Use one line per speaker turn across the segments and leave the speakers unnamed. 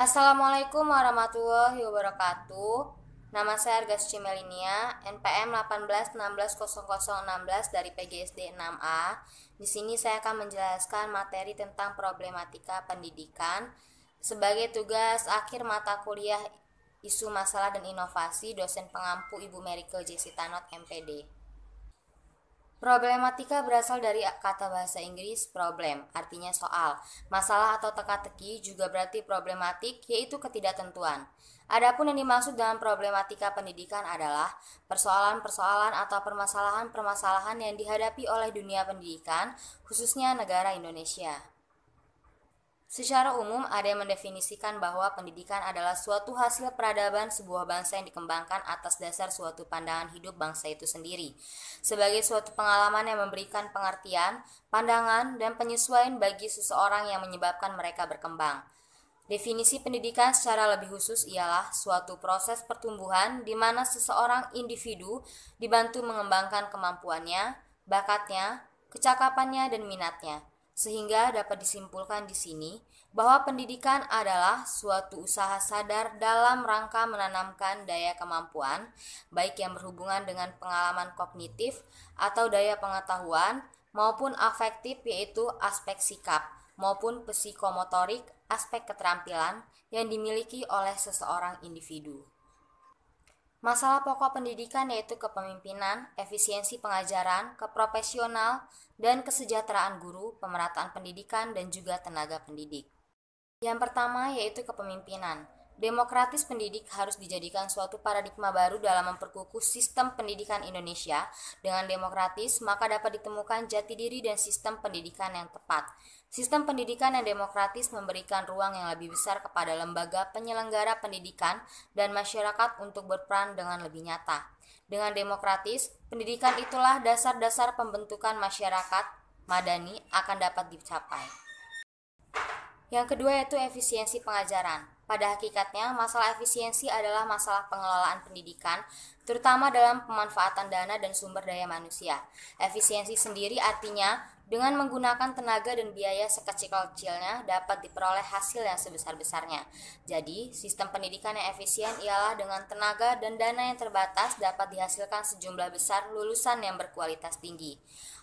Assalamualaikum warahmatullahi wabarakatuh. Nama saya Argas Cimelinia, NPM 18160016 dari PGSD 6A. Di sini saya akan menjelaskan materi tentang problematika pendidikan sebagai tugas akhir mata kuliah Isu Masalah dan Inovasi, dosen pengampu Ibu Merike J. Sitanot, MPD. Problematika berasal dari kata bahasa Inggris problem, artinya soal. Masalah atau teka-teki juga berarti problematik, yaitu ketidaktentuan. Adapun yang dimaksud dalam problematika pendidikan adalah persoalan-persoalan atau permasalahan-permasalahan yang dihadapi oleh dunia pendidikan, khususnya negara Indonesia. Secara umum, ada yang mendefinisikan bahwa pendidikan adalah suatu hasil peradaban sebuah bangsa yang dikembangkan atas dasar suatu pandangan hidup bangsa itu sendiri, sebagai suatu pengalaman yang memberikan pengertian, pandangan, dan penyesuaian bagi seseorang yang menyebabkan mereka berkembang. Definisi pendidikan secara lebih khusus ialah suatu proses pertumbuhan di mana seseorang individu dibantu mengembangkan kemampuannya, bakatnya, kecakapannya, dan minatnya. Sehingga dapat disimpulkan di sini bahwa pendidikan adalah suatu usaha sadar dalam rangka menanamkan daya kemampuan, baik yang berhubungan dengan pengalaman kognitif atau daya pengetahuan, maupun afektif yaitu aspek sikap, maupun psikomotorik aspek keterampilan yang dimiliki oleh seseorang individu. Masalah pokok pendidikan yaitu kepemimpinan, efisiensi pengajaran, keprofesional, dan kesejahteraan guru, pemerataan pendidikan, dan juga tenaga pendidik. Yang pertama yaitu kepemimpinan. Demokratis pendidik harus dijadikan suatu paradigma baru dalam memperkukuh sistem pendidikan Indonesia. Dengan demokratis, maka dapat ditemukan jati diri dan sistem pendidikan yang tepat. Sistem pendidikan yang demokratis memberikan ruang yang lebih besar kepada lembaga penyelenggara pendidikan dan masyarakat untuk berperan dengan lebih nyata. Dengan demokratis, pendidikan itulah dasar-dasar pembentukan masyarakat madani akan dapat dicapai. Yang kedua yaitu efisiensi pengajaran. Pada hakikatnya, masalah efisiensi adalah masalah pengelolaan pendidikan, terutama dalam pemanfaatan dana dan sumber daya manusia. Efisiensi sendiri artinya, dengan menggunakan tenaga dan biaya sekecil-kecilnya dapat diperoleh hasil yang sebesar-besarnya. Jadi, sistem pendidikan yang efisien ialah dengan tenaga dan dana yang terbatas dapat dihasilkan sejumlah besar lulusan yang berkualitas tinggi.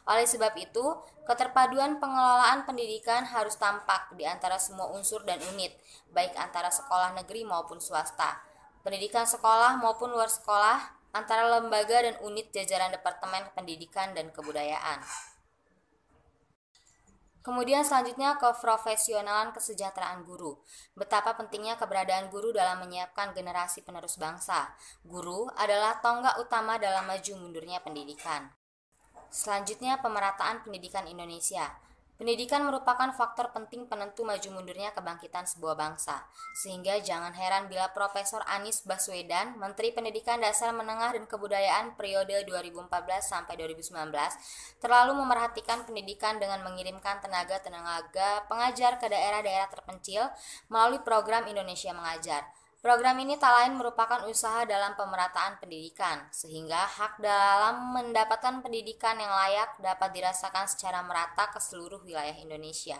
Oleh sebab itu, keterpaduan pengelolaan pendidikan harus tampak di antara semua unsur dan unit, baik antara sekolah negeri maupun swasta, pendidikan sekolah maupun luar sekolah, antara lembaga dan unit jajaran Departemen Pendidikan dan Kebudayaan. Kemudian selanjutnya keprofesionalan kesejahteraan guru. Betapa pentingnya keberadaan guru dalam menyiapkan generasi penerus bangsa. Guru adalah tonggak utama dalam maju mundurnya pendidikan. Selanjutnya pemerataan pendidikan Indonesia. Pendidikan merupakan faktor penting penentu maju mundurnya kebangkitan sebuah bangsa. Sehingga jangan heran bila Profesor Anies Baswedan, Menteri Pendidikan Dasar Menengah dan Kebudayaan periode 2014 sampai 2019, terlalu memerhatikan pendidikan dengan mengirimkan tenaga pengajar ke daerah-daerah terpencil melalui program Indonesia Mengajar. Program ini tak lain merupakan usaha dalam pemerataan pendidikan, sehingga hak dalam mendapatkan pendidikan yang layak dapat dirasakan secara merata ke seluruh wilayah Indonesia.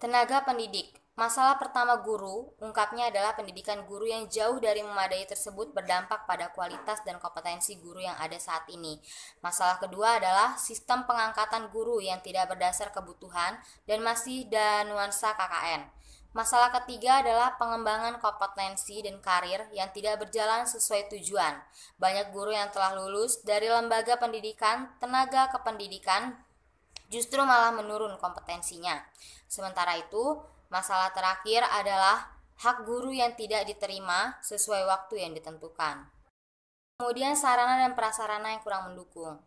Tenaga pendidik. Masalah pertama guru, ungkapnya adalah pendidikan guru yang jauh dari memadai tersebut berdampak pada kualitas dan kompetensi guru yang ada saat ini. Masalah kedua adalah sistem pengangkatan guru yang tidak berdasar kebutuhan dan masih dan nuansa KKN. Masalah ketiga adalah pengembangan kompetensi dan karir yang tidak berjalan sesuai tujuan. Banyak guru yang telah lulus dari lembaga pendidikan, tenaga kependidikan, justru malah menurun kompetensinya. Sementara itu, masalah terakhir adalah hak guru yang tidak diterima sesuai waktu yang ditentukan. Kemudian sarana dan prasarana yang kurang mendukung.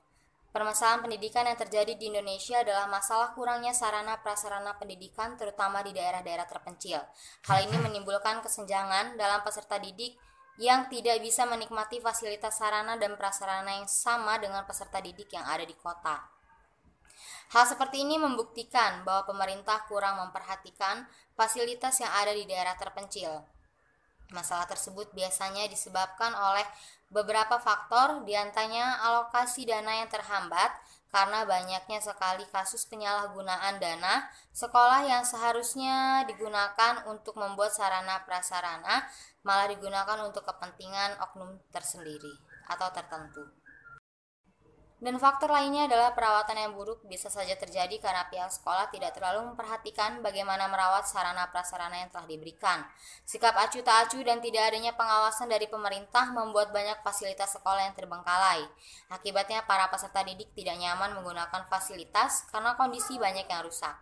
Permasalahan pendidikan yang terjadi di Indonesia adalah masalah kurangnya sarana prasarana pendidikan terutama di daerah-daerah terpencil. Hal ini menimbulkan kesenjangan dalam peserta didik yang tidak bisa menikmati fasilitas sarana dan prasarana yang sama dengan peserta didik yang ada di kota. Hal seperti ini membuktikan bahwa pemerintah kurang memperhatikan fasilitas yang ada di daerah terpencil. Masalah tersebut biasanya disebabkan oleh beberapa faktor, diantaranya alokasi dana yang terhambat, karena banyaknya sekali kasus penyalahgunaan dana sekolah yang seharusnya digunakan untuk membuat sarana prasarana malah digunakan untuk kepentingan oknum tersendiri atau tertentu. Dan faktor lainnya adalah perawatan yang buruk bisa saja terjadi karena pihak sekolah tidak terlalu memperhatikan bagaimana merawat sarana prasarana yang telah diberikan. Sikap acuh tak acuh dan tidak adanya pengawasan dari pemerintah membuat banyak fasilitas sekolah yang terbengkalai. Akibatnya para peserta didik tidak nyaman menggunakan fasilitas karena kondisi banyak yang rusak.